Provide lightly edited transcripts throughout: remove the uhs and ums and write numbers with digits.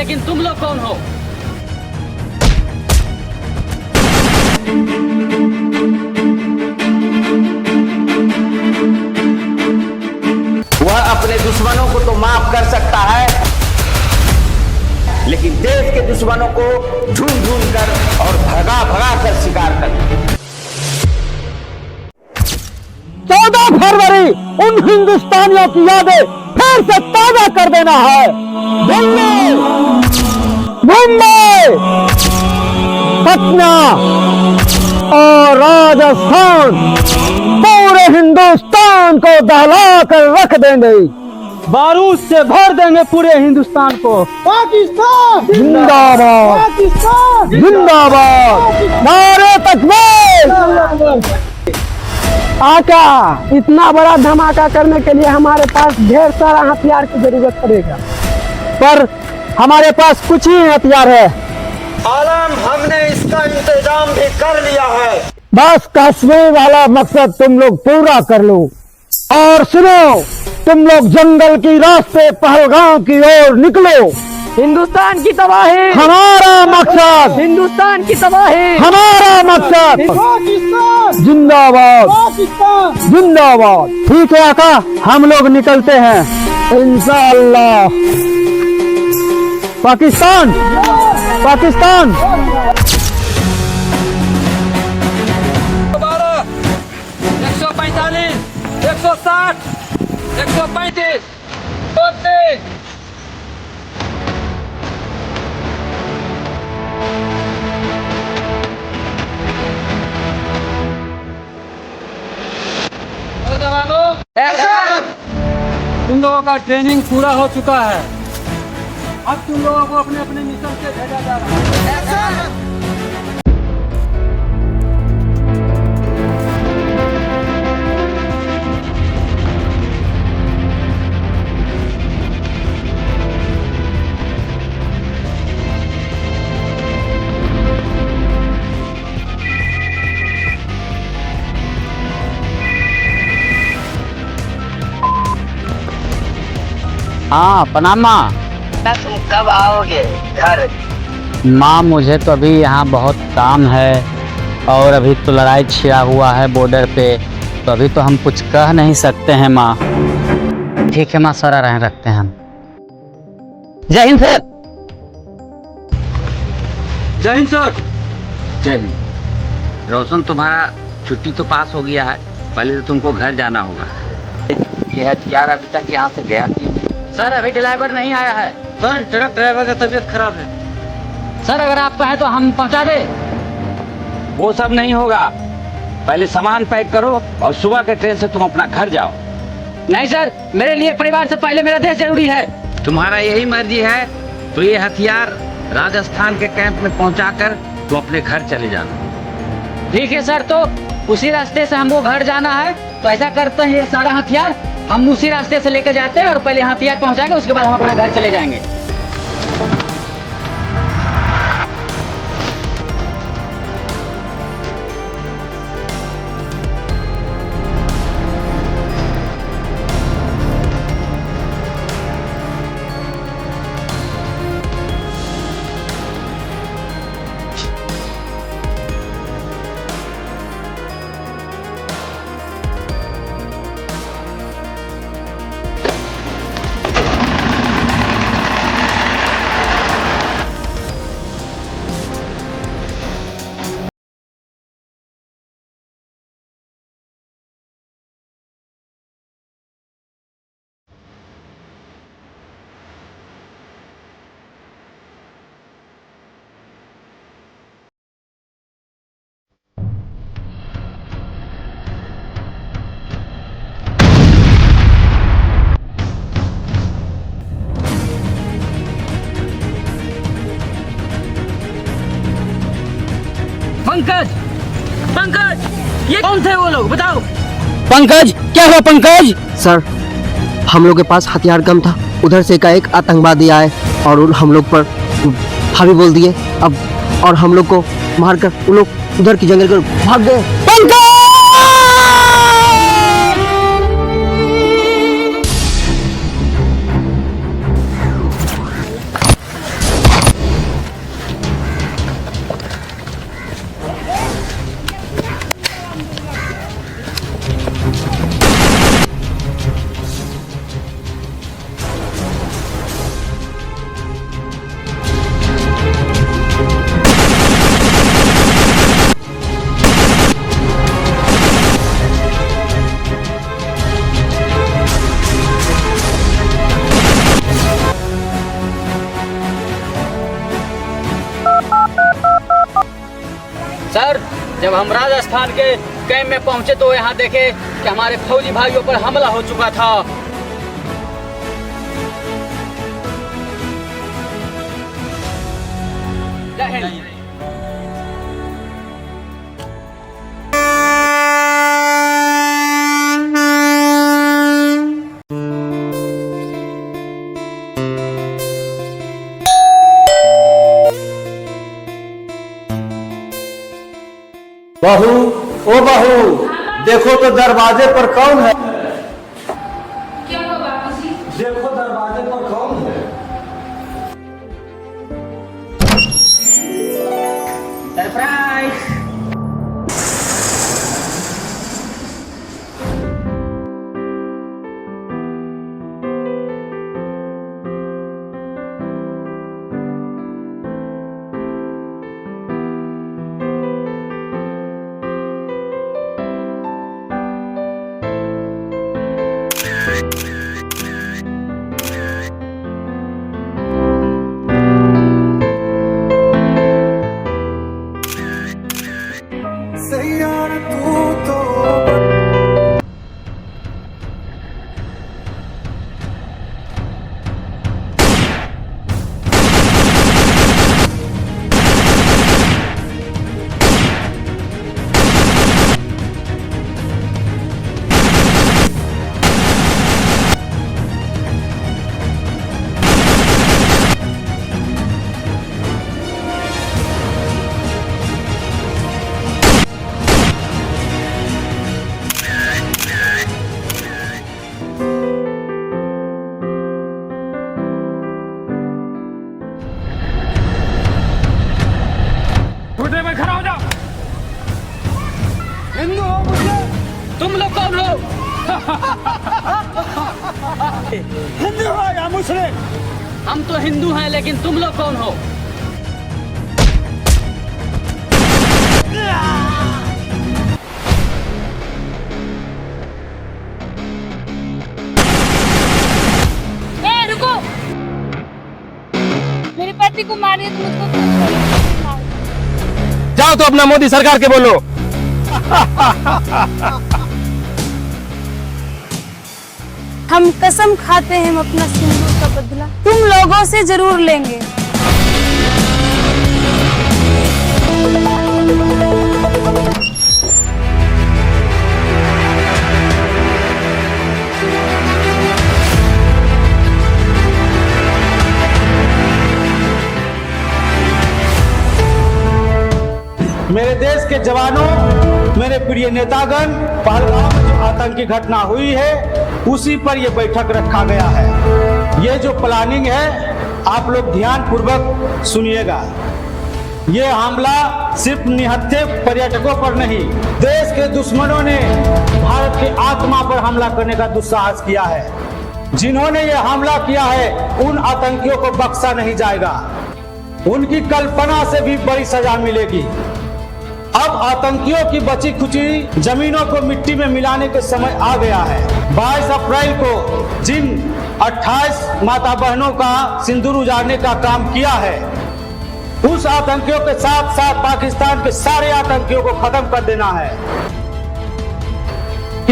लेकिन तुम लोग कौन हो? वह अपने दुश्मनों को तो माफ कर सकता है, लेकिन देश के दुश्मनों को ढूंढ ढूंढ कर और भगा भगा कर शिकार कर। 14 फरवरी उन हिंदुस्तानियों की यादें फिर से ताजा कर देना है। दिल्ली, मुंबई, पटना और राजस्थान, पूरे हिंदुस्तान को दहला कर रख देंगे। बारूद से भर देंगे पूरे हिंदुस्तान को। पाकिस्तान जिंदाबाद, पाकिस्तान जिंदाबाद, नारे तकबीर। आका, इतना बड़ा धमाका करने के लिए हमारे पास ढेर सारा हथियार की जरूरत पड़ेगा, पर हमारे पास कुछ ही हथियार है। आलम, हमने इसका इंतजाम भी कर लिया है। बस कश्मीर वाला मकसद तुम लोग पूरा कर लो। और सुनो, तुम लोग जंगल की रास्ते पहलगाम की ओर निकलो। हिंदुस्तान की तबाही हमारा मकसद, हिंदुस्तान की तबाही हमारा मकसद। पाकिस्तान जिंदाबाद, पाकिस्तान जिंदाबाद। ठीक है आका, हम लोग निकलते हैं इंशाअल्लाह। पाकिस्तान, पाकिस्तान। 145, 160, 135, 32। तुम लोगों का ट्रेनिंग पूरा हो चुका है। अब तुम लोगों को अपने अपने मिशन से भेजा जा रहा है। हाँ प्रणाम माँ। तुम कब आओगे घर? माँ मुझे तो अभी यहाँ बहुत काम है और अभी तो लड़ाई छिड़ा हुआ है बॉर्डर पे, तो अभी तो हम कुछ कह नहीं सकते हैं माँ। ठीक है माँ, सारा रह रखते हैं हम। जय हिंद सर। जय हिंद सर। जय हिंद। रोशन, तुम्हारा छुट्टी तो पास हो गया है, पहले तो तुमको घर जाना होगा। ये हथियार अभी तक यहाँ से गया क्यों? सर अभी ड्राइवर नहीं आया है। सर ट्रक ड्राइवर का तबीयत खराब है। सर अगर आप कहें तो हम पहुँचा दे। वो सब नहीं होगा, पहले सामान पैक करो और सुबह के ट्रेन से तुम अपना घर जाओ। नहीं सर, मेरे लिए परिवार से पहले मेरा देश जरूरी है। तुम्हारा यही मर्जी है तो ये हथियार राजस्थान के कैंप में पहुंचाकर तुम अपने घर चले जाना। ठीक है सर, तो उसी रास्ते से हमको घर जाना है, तो ऐसा करते हैं ये सारा हथियार हम उसी रास्ते से लेकर जाते हैं और पहले हथियार पहुंचाएंगे, उसके बाद हम अपना घर चले जाएंगे। पंकज, पंकज, ये कौन थे वो लोग, बताओ। पंकज, क्या हुआ पंकज? सर, हम लोग के पास हथियार कम था, उधर से एक आतंकवादी आए और हम लोग पर हावी बोल दिए। अब और हम लोग को मारकर वो लोग उधर की जंगल को भाग गए। पंकज! जब हम राजस्थान के कैंप में पहुंचे तो यहाँ देखे कि हमारे फौजी भाइयों पर हमला हो चुका था। जय हिंद। बहू, ओ बहू, देखो तो दरवाजे पर कौन है। क्या हुआ बाबूजी? देखो दरवाजे पर कौन है। सरप्राइज। घुटने में खड़ा हो जाओ। हिंदू हो मुझे, तुम लोग कौन हो? हिंदू हो या मुस्लिम? हम तो हिंदू हैं, लेकिन तुम लोग कौन हो? रुको, मेरे पति को मारिए तो मुझको जाओ तो अपना मोदी सरकार के बोलो। हम कसम खाते हैं हम अपना सिंदूर का बदला तुम लोगों से जरूर लेंगे। मेरे देश के जवानों, मेरे प्रिय नेतागण, पहलगाम में जो आतंकी घटना हुई है उसी पर यह बैठक रखा गया है। ये जो प्लानिंग है आप लोग ध्यान पूर्वक सुनिएगा। ये हमला सिर्फ निहत्थे पर्यटकों पर नहीं, देश के दुश्मनों ने भारत की आत्मा पर हमला करने का दुस्साहस किया है। जिन्होंने ये हमला किया है उन आतंकियों को बख्शा नहीं जाएगा, उनकी कल्पना से भी बड़ी सजा मिलेगी। अब आतंकियों की बची खुची जमीनों को मिट्टी में मिलाने के समय आ गया है। 22 अप्रैल को जिन 28 माता बहनों का सिंदूर उजाड़ने का काम किया है, उस आतंकियों के साथ साथ पाकिस्तान के सारे आतंकियों को खत्म कर देना है।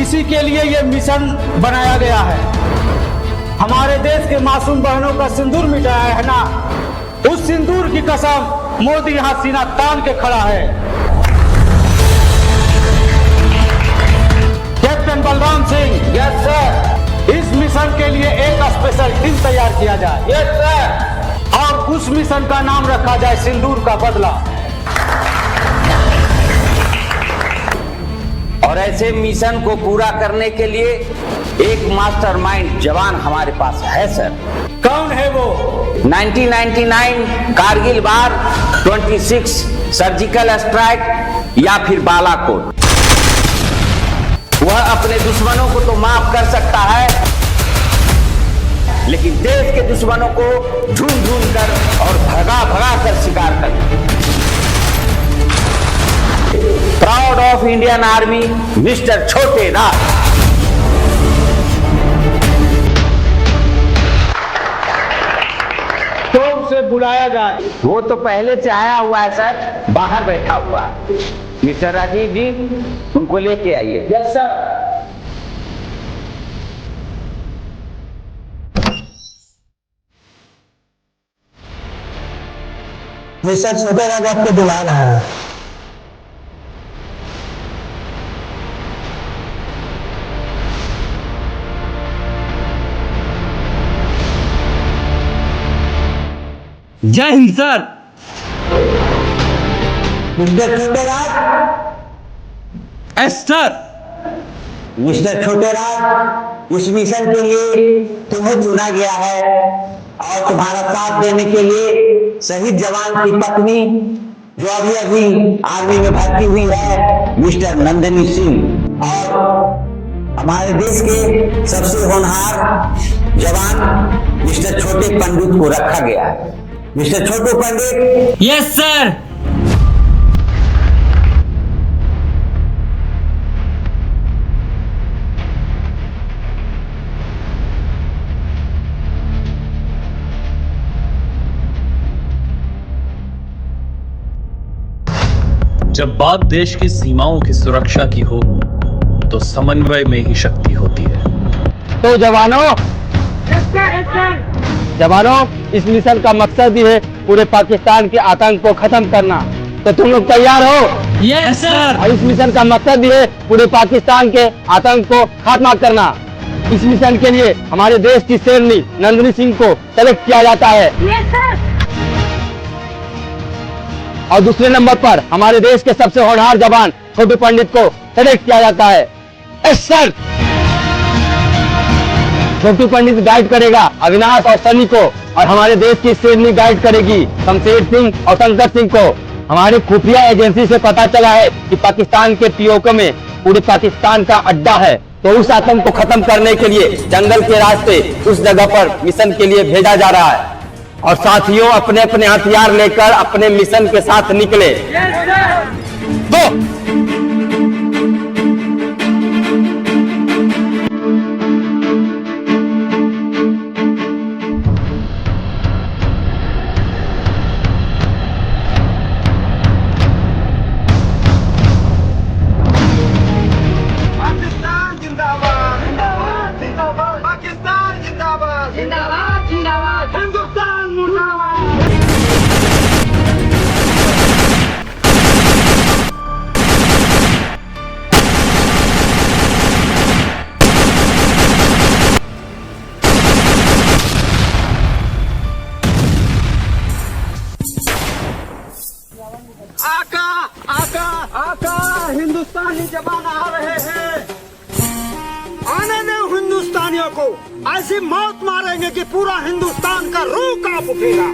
इसी के लिए यह मिशन बनाया गया है। हमारे देश के मासूम बहनों का सिंदूर मिटाया है ना, उस सिंदूर की कसम मोदी यहाँ सीना तान के खड़ा है। Captain Balram Singh, yes sir, इस मिशन के लिए एक स्पेशल टीम तैयार किया जाए। यस सर, और उस मिशन का नाम रखा जाए सिंदूर का बदला। और ऐसे मिशन को पूरा करने के लिए एक मास्टरमाइंड जवान हमारे पास है सर। कौन है वो? 1999 कारगिल वार, 26 सर्जिकल स्ट्राइक या फिर बालाकोट। वह अपने दुश्मनों को तो माफ कर सकता है, लेकिन देश के दुश्मनों को ढूंढ ढूंढ कर और भगा भगा कर शिकार कर। Proud of Indian army, mister छोटे राज। तो उसे बुलाया जाए। वो तो पहले से आया हुआ है सर, बाहर बैठा हुआ है। मिस्टर राजीव जी, उनको लेके आइए। Yes sir. मिस्टर छोटे राज आपको बुला रहा है। जय हिंद सर। मिस्टर छोटे राज, एस सर। मिस्टर छोटे राज, इस मिशन के लिए तुम्हें चुना गया है और तुम्हारा साथ देने के लिए शहीद जवान की पत्नी जो अभी अभी आर्मी में भर्ती हुई है, मिस्टर नंदिनी सिंह, और हमारे देश के सबसे होनहार जवान मिस्टर छोटे पंडित को रखा गया है। Mister Chhotu Pandit. Yes sir. जब बात देश की सीमाओं की सुरक्षा की हो तो समन्वय में ही शक्ति होती है। तो जवानों, इस मिशन का मकसद भी है पूरे पाकिस्तान के आतंक को खत्म करना। तो तुम लोग तैयार हो? Yes sir. और इस मिशन का मकसद भी है पूरे पाकिस्तान के आतंक को खात्मा करना। इस मिशन के लिए हमारे देश की शेरनी नंदिनी सिंह को सेलेक्ट किया जाता है। Yes sir. और दूसरे नंबर पर हमारे देश के सबसे होनहार जवान छोटू पंडित को सेलेक्ट किया जाता है। Yes sir. Chhotu Pandit guide करेगा अविनाश और सनी को, और हमारे देश की शेरनी गाइड करेगी शमशेर सिंह और शंकर सिंह को। हमारी खुफिया एजेंसी से पता चला है कि पाकिस्तान के पीओके में पूरे पाकिस्तान का अड्डा है, तो उस आतंक को खत्म करने के लिए जंगल के रास्ते उस जगह पर मिशन के लिए भेजा जा रहा है। और साथियों, अपने अपने हथियार लेकर अपने मिशन के साथ निकले। तो पाकिस्तान जिंदाबाद, जिंदाबाद, जिंदाबाद। पाकिस्तान जिंदाबाद, जिंदाबाद, जिंदाबाद। हिंदुस्तान मुर्दाबाद। आका, आका, आका, हिंदुस्तानी जवान आ रहे हैं। आने दो हिंदुस्तानियों को, ऐसी मौत मारेंगे कि पूरा हिंदुस्तान का रूह कांप उठेगा।